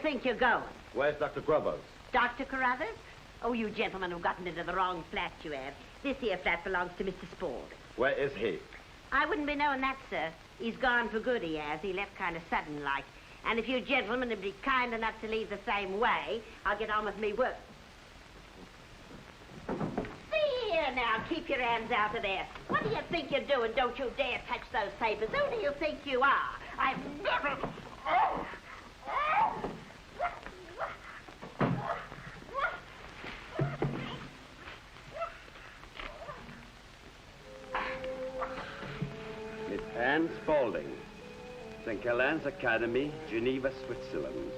think you're going? Where's Dr. Grubbers? Dr. Carruthers? Oh, you gentlemen have gotten into the wrong flat, you have. This here flat belongs to Mr. Spaulding. Where is he? I wouldn't be knowing that, sir. He's gone for good, he has. He left kind of sudden-like. And if you gentlemen would be kind enough to leave the same way, I'll get on with me work. See here now, keep your hands out of there. What do you think you're doing? Don't you dare touch those papers. Who do you think you are? I've never... Oh! Oh! Miss Anne Spaulding, St. Gallen's Academy, Geneva, Switzerland.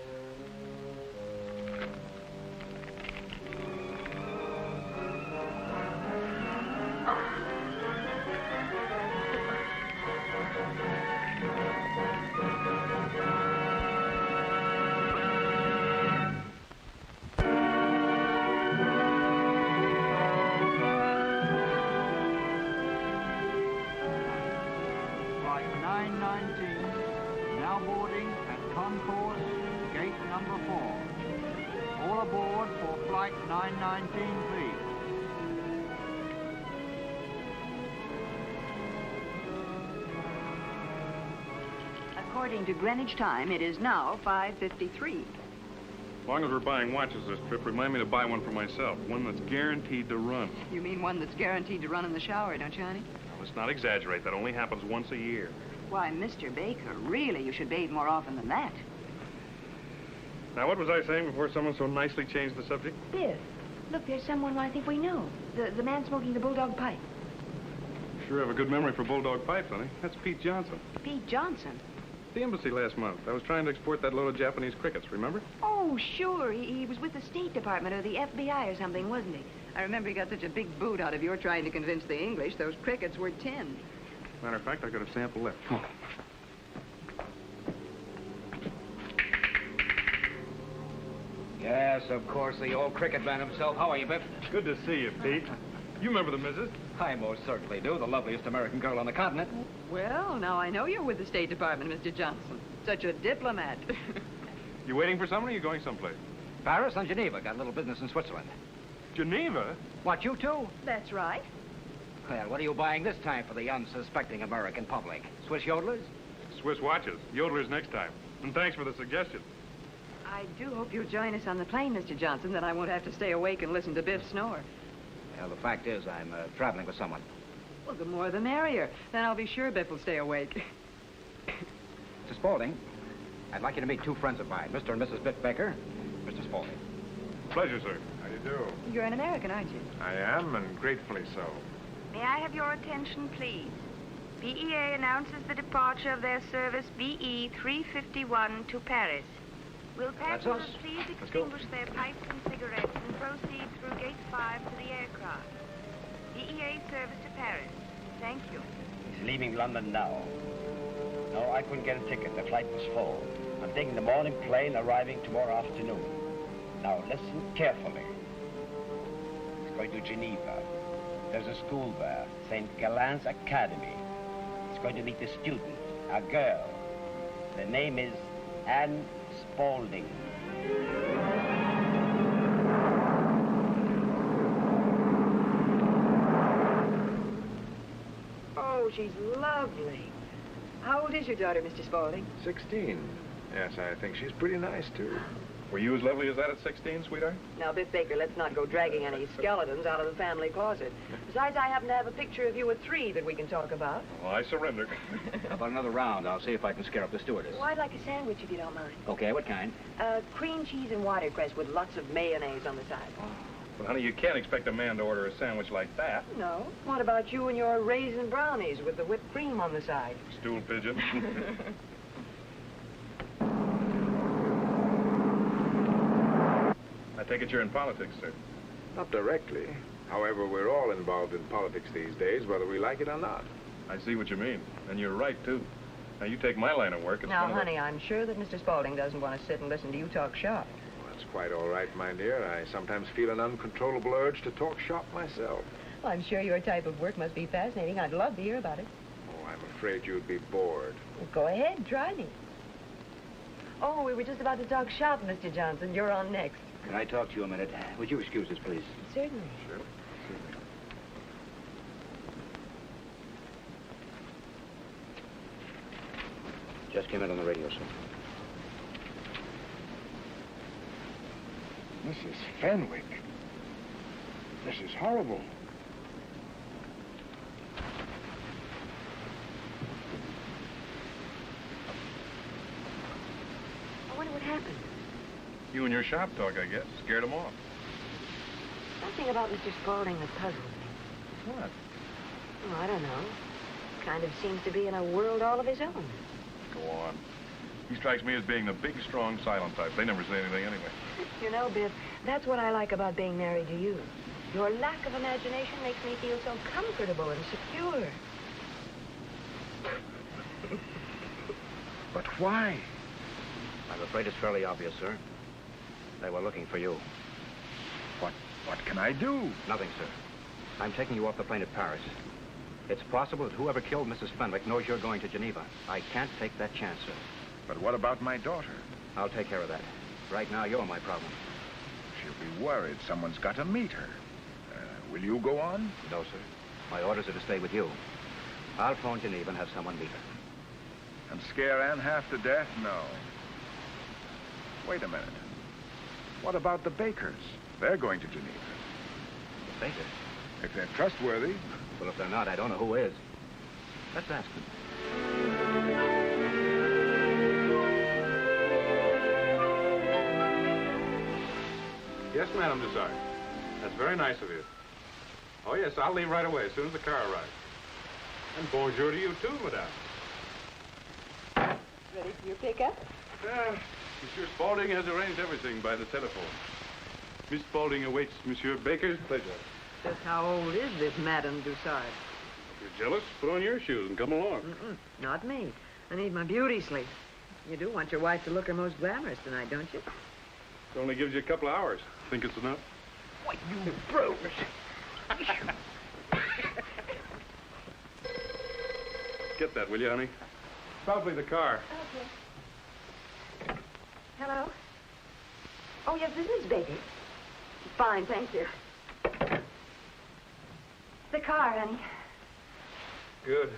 According to Greenwich time, it is now 5:53. As long as we're buying watches this trip, remind me to buy one for myself. One that's guaranteed to run. You mean one that's guaranteed to run in the shower, don't you, honey? Now, let's not exaggerate. That only happens once a year. Why, Mr. Baker, really, you should bathe more often than that. Now, what was I saying before someone so nicely changed the subject? Biff, look, there's someone I think we know. The man smoking the bulldog pipe. Sure have a good memory for bulldog pipes, honey. That's Pete Johnson. Pete Johnson? The embassy last month. I was trying to export that load of Japanese crickets, remember? Oh, sure. He was with the State Department or the FBI or something, wasn't he? I remember he got such a big boot out of your trying to convince the English those crickets were tin. Matter of fact, I got a sample left. Come on. Yes, of course, the old cricket man himself. How are you, Biff? Good to see you, Pete. You remember the missus? I most certainly do. The loveliest American girl on the continent. Well, now I know you're with the State Department, Mr. Johnson. Such a diplomat. You waiting for someone or you going someplace? Paris and Geneva. Got a little business in Switzerland. Geneva? What, you too? That's right. Well, what are you buying this time for the unsuspecting American public? Swiss yodelers? Swiss watches. Yodelers next time. And thanks for the suggestion. I do hope you'll join us on the plane, Mr. Johnson, then I won't have to stay awake and listen to Biff snore. Well, the fact is, I'm traveling with someone. Well, the more the merrier. Then I'll be sure Biff will stay awake. Mr. Spaulding, I'd like you to meet two friends of mine, Mr. and Mrs. Biff Baker. Mr. Spaulding. Pleasure, sir. How do you do? You're an American, aren't you? I am, and gratefully so. May I have your attention, please? BEA announces the departure of their service BE 351 to Paris. Will passengers please extinguish their pipes and cigarettes and proceed through Gate 5 to the aircraft? BEA service to Paris. Thank you. He's leaving London now. No, I couldn't get a ticket. The flight was full. I'm taking the morning plane, arriving tomorrow afternoon. Now, listen carefully. It's going to Geneva. There's a school there, St. Gallen's Academy. It's going to meet a student, a girl. The name is Anne Spaulding. Oh, she's lovely. How old is your daughter, Mr. Spaulding? 16. Yes, I think she's pretty nice, too. Were you as lovely as that at 16, sweetheart? Now, Biff Baker, let's not go dragging any skeletons out of the family closet. Besides, I happen to have a picture of you at 3 that we can talk about. Well, I surrender. How about another round? I'll see if I can scare up the stewardess. Well, I'd like a sandwich, if you don't mind. Okay, what kind? Cream cheese and watercress with lots of mayonnaise on the side. Well, honey, you can't expect a man to order a sandwich like that. No? What about you and your raisin brownies with the whipped cream on the side? Stool pigeon. I take it you're in politics, sir. Not directly. However, we're all involved in politics these days, whether we like it or not. I see what you mean. And you're right, too. Now, you take my line of work. It's now, one of honey, I'm sure that Mr. Spaulding doesn't want to sit and listen to you talk shop. Well, that's quite all right, my dear. I sometimes feel an uncontrollable urge to talk shop myself. Well, I'm sure your type of work must be fascinating. I'd love to hear about it. Oh, I'm afraid you'd be bored. Well, go ahead, try me. Oh, we were just about to talk shop, Mr. Johnson. You're on next. Can I talk to you a minute? Would you excuse us, please? Certainly. Sure. Just came in on the radio, sir. Mrs. Fenwick. This is horrible. I wonder what happened. You and your shop talk, I guess. Scared him off. Something about Mr. Spaulding that puzzles me. What? Oh, I don't know. Kind of seems to be in a world all of his own. Go on. He strikes me as being the big, strong, silent type. They never say anything anyway. You know, Biff, that's what I like about being married to you. Your lack of imagination makes me feel so comfortable and secure. But why? I'm afraid it's fairly obvious, sir. They were looking for you. What can I do? Nothing, sir. I'm taking you off the plane at Paris. It's possible that whoever killed Mrs. Fenwick knows you're going to Geneva. I can't take that chance, sir. But what about my daughter? I'll take care of that. Right now, you're my problem. She'll be worried. Someone's got to meet her. Will you go on? No, sir. My orders are to stay with you. I'll phone Geneva and have someone meet her. And scare Anne half to death? No. Wait a minute. What about the Bakers? They're going to Geneva. The Bakers? If they're trustworthy. Well, if they're not, I don't know who is. Let's ask them. Yes, Madame Desire. That's very nice of you. Oh, yes, I'll leave right away as soon as the car arrives. And bonjour to you, too, madame. Ready for your pickup? Monsieur Spaulding has arranged everything by the telephone. Miss Spaulding awaits Monsieur Baker's pleasure. Just how old is this Madame Dussard? If you're jealous, put on your shoes and come along. Not me. I need my beauty sleep. You do want your wife to look her most glamorous tonight, don't you? It only gives you a couple of hours. Think it's enough? What, you brute! Get that, will you, honey? Probably the car. Okay. Hello? Oh, yes, this is Baker. Fine, thank you. The car, honey. Good.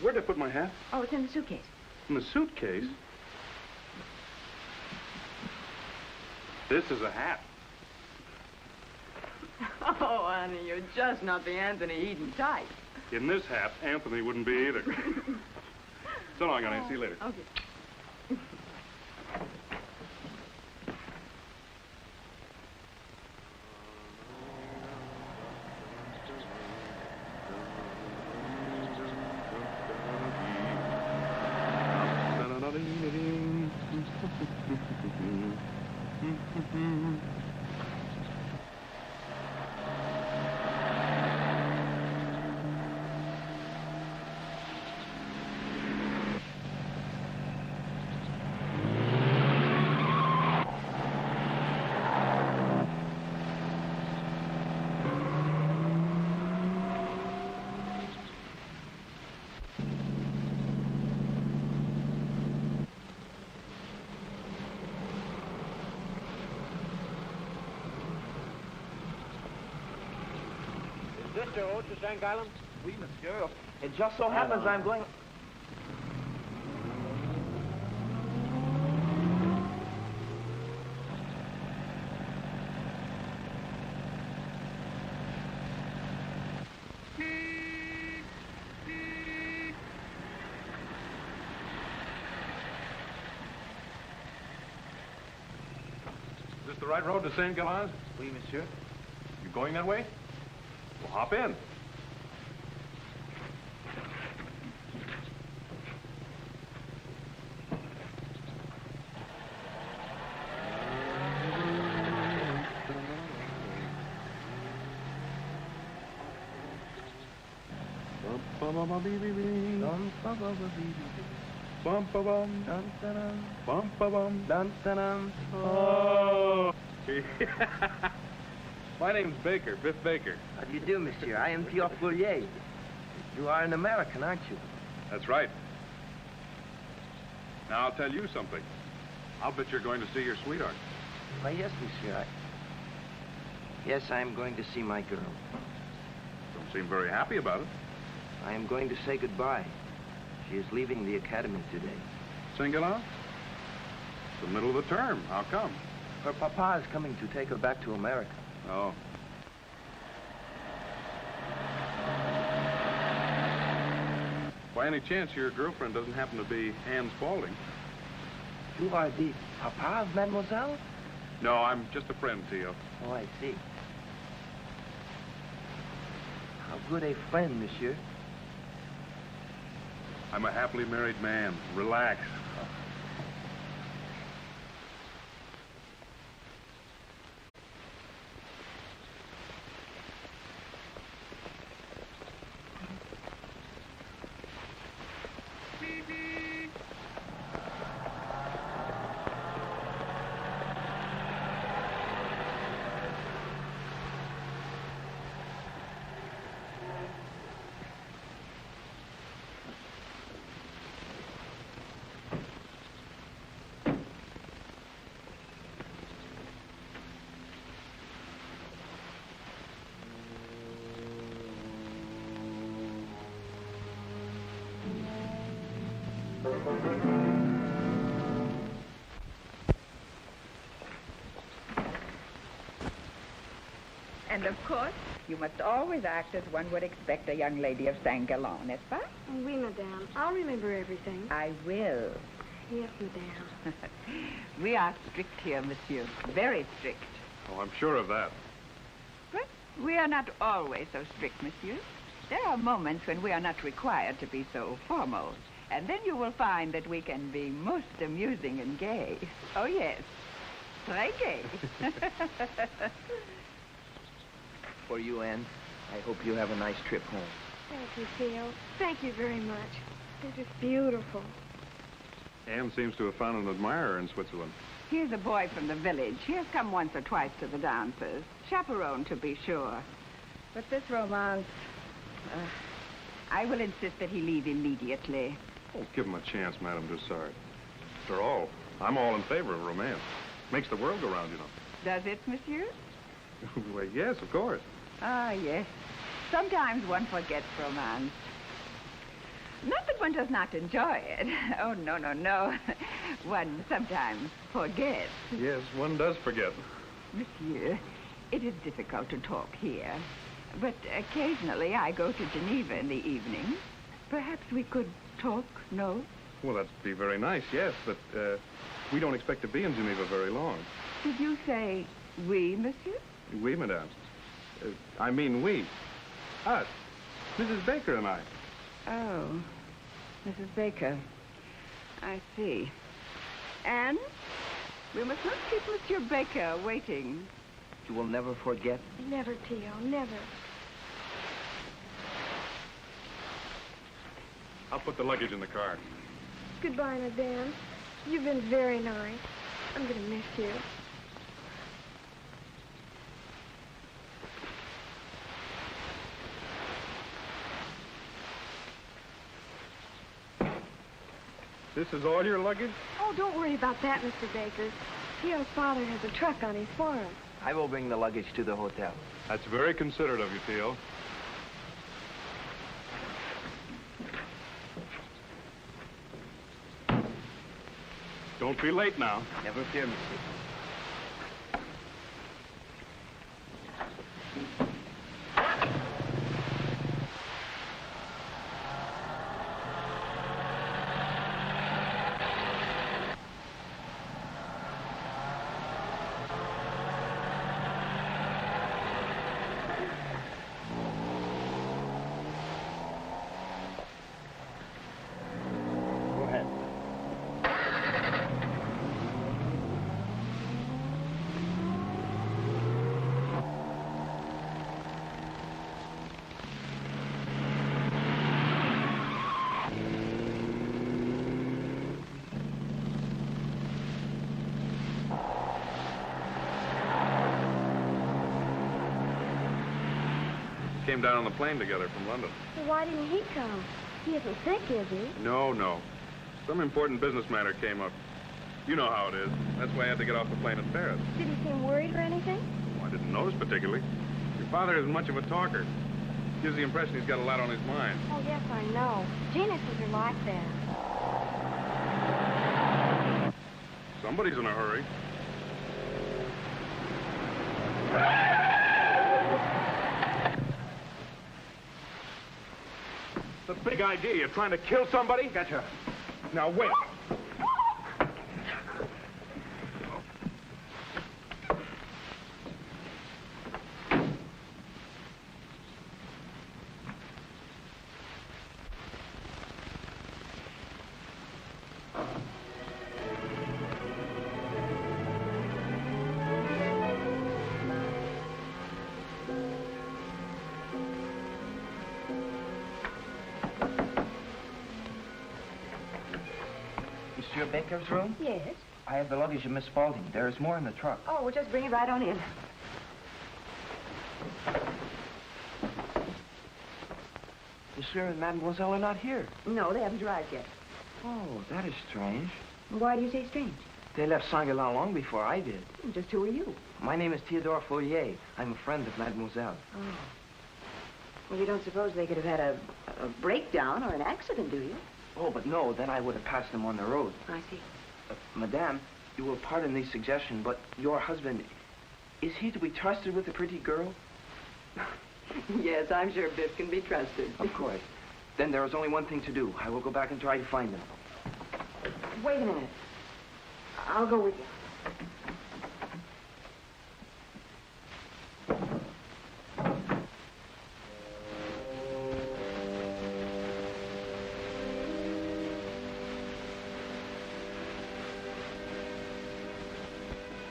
Where'd I put my hat? Oh, it's in the suitcase. In the suitcase? This is a hat. Oh, honey, you're just not the Anthony Eden type. In this hat, Anthony wouldn't be either. So long, honey. See you later. Okay. Is this your road to St. Island? Oui, monsieur. It just so happens I'm going... Is this the right road to St. Gallen? Oui, monsieur. You going that way? Well, hop in. Oh. My name's Baker, Biff Baker. How do you do, monsieur? I am Pierre Foulier. You are an American, aren't you? That's right. Now, I'll tell you something. I'll bet you're going to see your sweetheart. Why, yes, monsieur. Yes, I am going to see my girl. Don't seem very happy about it. I am going to say goodbye. She is leaving the academy today. Singular? It's the middle of the term. How come? Her papa is coming to take her back to America. Oh. By any chance, your girlfriend doesn't happen to be Anne Spaulding? You are the papa of mademoiselle? No, I'm just a friend, Theo. Oh, I see. How good a friend, monsieur. I'm a happily married man. Relax. And of course, you must always act as one would expect a young lady of Saint-Galon, n'est-ce pas? Oui, madame. I'll remember everything. I will. Yes, madame. We are strict here, monsieur. Very strict. Oh, I'm sure of that. But we are not always so strict, monsieur. There are moments when we are not required to be so formal. And then you will find that we can be most amusing and gay. Oh, yes. Très gay. For you, Anne, I hope you have a nice trip home. Thank you, Theo. Thank you very much. This is beautiful. Anne seems to have found an admirer in Switzerland. He's a boy from the village. He has come once or twice to the dances. Chaperone, to be sure. But this romance, I will insist that he leave immediately. Oh, give him a chance, Madame Dussard. After all, I'm all in favor of romance. Makes the world go round, you know. Does it, monsieur? Well, yes, of course. Ah, yes. Sometimes one forgets romance. Not that one does not enjoy it. Oh, no, no, no. One sometimes forgets. Yes, one does forget. Monsieur, it is difficult to talk here. But occasionally I go to Geneva in the evening. Perhaps we could talk, no? Well, that'd be very nice, yes, but we don't expect to be in Geneva very long. Did you say we, monsieur? Oui, madame. I mean we. Us. Mrs. Baker and I. Oh, Mrs. Baker. I see. And we must not keep Monsieur Baker waiting. You will never forget? Never, Theo, never. I'll put the luggage in the car. Goodbye, madame. You've been very nice. I'm going to miss you. This is all your luggage? Oh, don't worry about that, Mr. Baker. Theo's father has a truck on his farm. I will bring the luggage to the hotel. That's very considerate of you, Theo. Don't be late now. Never fear, monsieur. Came down on the plane together from London. So why didn't he come? He isn't sick, is he? No, no. Some important business matter came up. You know how it is. That's why I had to get off the plane at Paris. Did he seem worried or anything? Oh, I didn't notice particularly. Your father isn't much of a talker. Gives the impression he's got a lot on his mind. Oh, yes, I know. Geniuses are like that. Somebody's in a hurry. The big idea. You're trying to kill somebody? Gotcha. Now, wait. Monsieur Baker's room? Yes. I have the luggage of Miss Spaulding. There is more in the truck. Oh, we'll just bring it right on in. Monsieur and Mademoiselle are not here. No, they haven't arrived yet. Oh, that is strange. Why do you say strange? They left Saint-Galin long before I did. Just who are you? My name is Theodore Follier. I'm a friend of Mademoiselle. Oh. Well, you don't suppose they could have had a breakdown or an accident, do you? Oh, but no, then I would have passed them on the road. I see. Madame, you will pardon the suggestion, but your husband, is he to be trusted with a pretty girl? Yes, I'm sure Biff can be trusted. Of course. Then there is only one thing to do. I will go back and try to find them. Wait a minute. I'll go with you.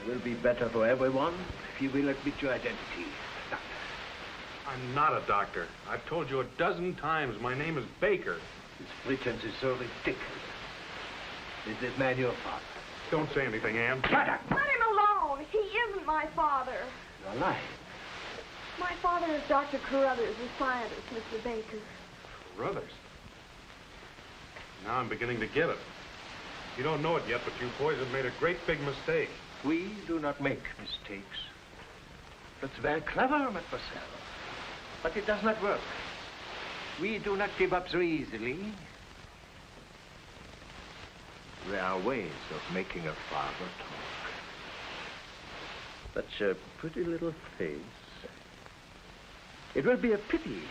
It will be better for everyone if you will admit your identity, Doctor. I'm not a doctor. I've told you a dozen times my name is Baker. This pretense is so ridiculous. Is this man your father? Don't say anything, Ann. Shut up! Let him alone. He isn't my father. You're lying. My father is Dr. Carruthers, the scientist, Mr. Baker. Carruthers? Now I'm beginning to get it. You don't know it yet, but you boys have made a great big mistake. We do not make mistakes. That's very clever, Mademoiselle. But it does not work. We do not give up so easily. There are ways of making a father talk. Such a pretty little face. It will be a pity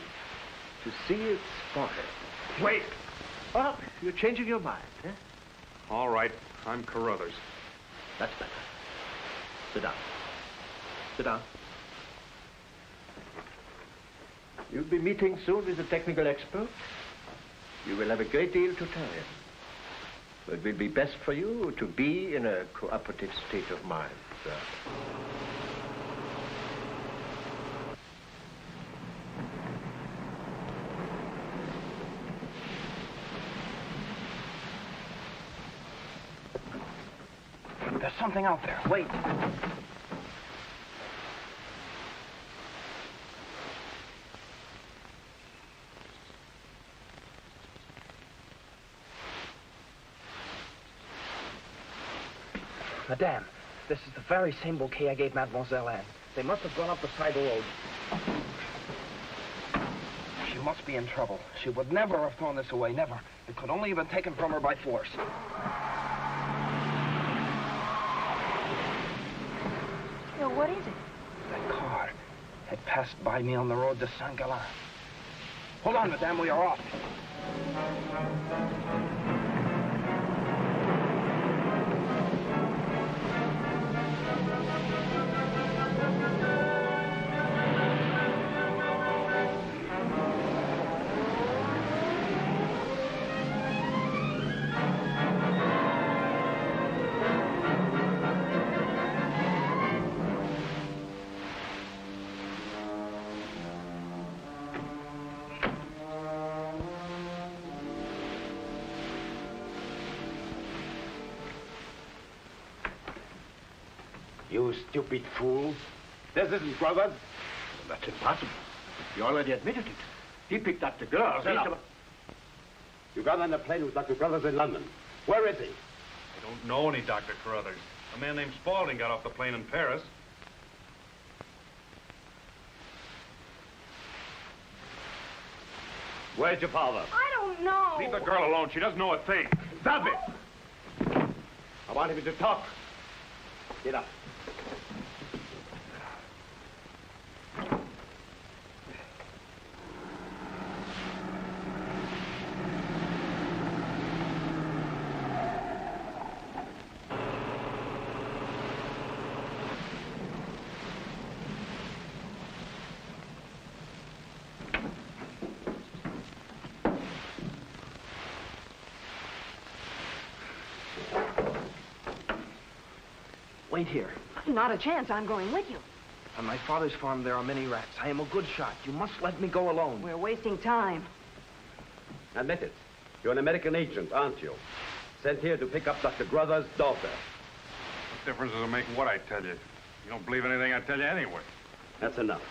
to see it spoiled. Wait! Oh, you're changing your mind, eh? All right, I'm Carruthers. That's better. Sit down. Sit down. You'll be meeting soon with a technical expert. You will have a great deal to tell him. But it will be best for you to be in a cooperative state of mind, sir. There's something out there. Wait. Madame, this is the very same bouquet I gave Mademoiselle Anne. They must have gone up the side road. She must be in trouble. She would never have thrown this away, never. It could only have been taken from her by force. Well, what is it? That car had passed by me on the road to Saint-Galin. Hold on, Madame, we are off. You stupid fool. This isn't Brothers. That's impossible. You already admitted it. He picked up the girls. You got on the plane with Dr. Brothers in London. Where is he? I Don't know any Dr. Carruthers. A man named Spaulding got off the plane in Paris. Where's your father? I don't know. Leave the girl alone. She doesn't know a thing. Stop it! I want him to talk. Get up. Wait here. Not a chance. I'm going with you. On my father's farm, there are many rats. I am a good shot. You must let me go alone. We're wasting time. Admit it. You're an American agent, aren't you? Sent here to pick up Dr. Carruthers' daughter. What difference does it make what I tell you? You don't believe anything I tell you anyway. That's enough.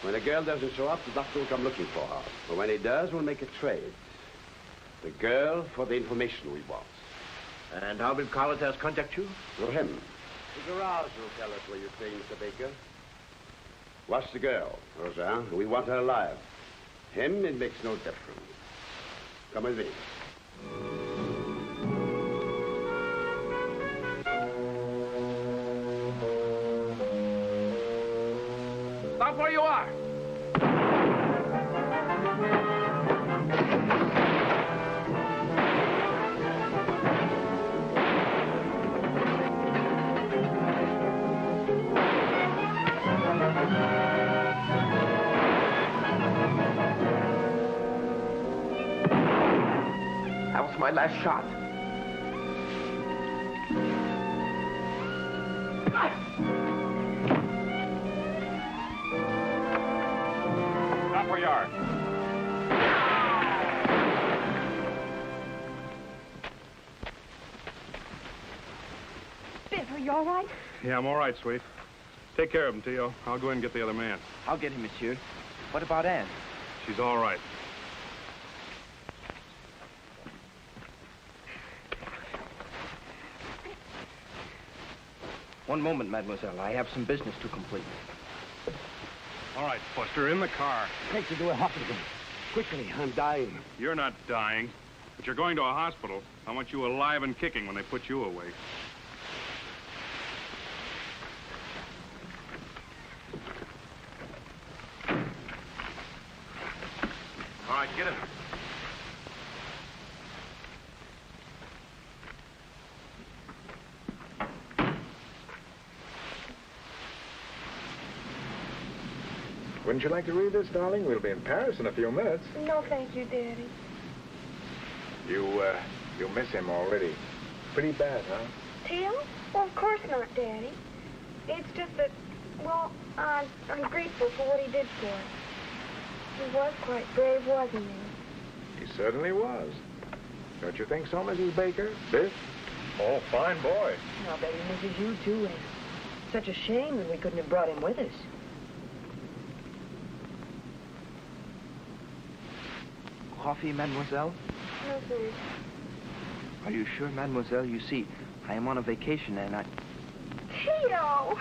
When a girl doesn't show up, the doctor will come looking for her. But when he does, we'll make a trade. The girl for the information we want. And how will Colorized contact you? Through him. The garage will tell us where you're staying, Mr. Baker. Watch the girl, Rosa. We want her alive. Him, it makes no difference. Come with me. Stop where you are. That was my last shot. Stop where you are. Biff, are you all right? Yeah, I'm all right, sweet. Take care of him, Tio. I'll go in and get the other man. I'll get him, monsieur. What about Anne? She's all right. One moment, mademoiselle. I have some business to complete. All right, Buster, in the car. Take her to a hospital. Quickly, I'm dying. You're not dying, but you're going to a hospital. I want you alive and kicking when they put you away. All right, get in. Wouldn't you like to read this, darling? We'll be in Paris in a few minutes. No, thank you, Daddy. You miss him already. Pretty bad, huh? Tim? Well, of course not, Daddy. It's just that, well, I'm grateful for what he did for us. He was quite brave, wasn't he? He certainly was. Don't you think so, Mrs. Baker? Biff? Oh, fine boy. I'll bet he misses you, too. And such a shame that we couldn't have brought him with us. Coffee, mademoiselle? No, thanks. Are you sure, mademoiselle? You see, I am on a vacation and I... Tito!